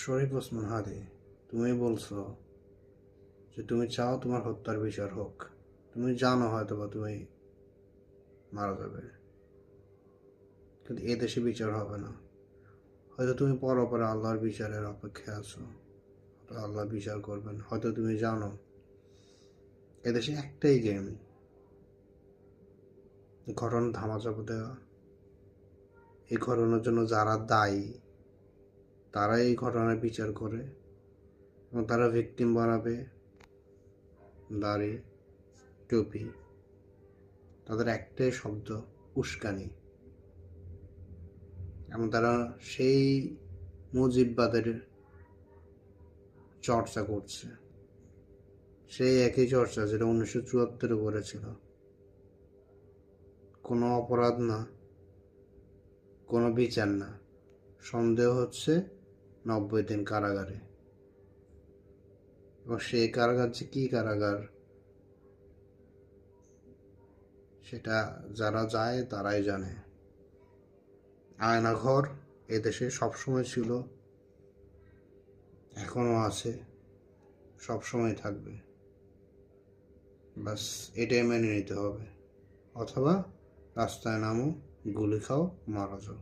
শরীফ ওসমান হাদি, তুমি বলছো যে তুমি চাও তোমার হত্যার বিচার হোক। তুমি জানো হয়তো বা তুমি মারা যাবে, কিন্তু এ দেশে বিচার হবে না। হয়তো তুমি পরে আল্লাহর বিচারের অপেক্ষায় আছো, আল্লাহ বিচার করবেন। হয়তো তুমি জানো এদেশে একটাই গেম, ঘটনা ধামাচাপা দেওয়া। এই ঘটনার জন্য যারা দায়ী তারা এই ঘটনার বিচার করে এবং তারা ভিকটিম বানাবে। দাড়ি, টুপি, তাদের একটাই শব্দ, উস্কানি। এবং তারা সেই মুজিববাদের চর্চা করছে, সেই একই চর্চা যেটা 1974 করেছিল। কোনো অপরাধ না, কোনো বিচার না, সন্দেহ হচ্ছে 90 দিন কারাগারে। এবং সেই কারাগার যে কী কারাগার সেটা যারা যায় তারাই জানে। আয়নাঘর এদেশে সবসময় ছিল, এখনো আছে, সবসময় থাকবে। বাস এটাই মেনে নিতে হবে। অথবা রাস্তায় নামো, গুলি খাও, মারা যাও।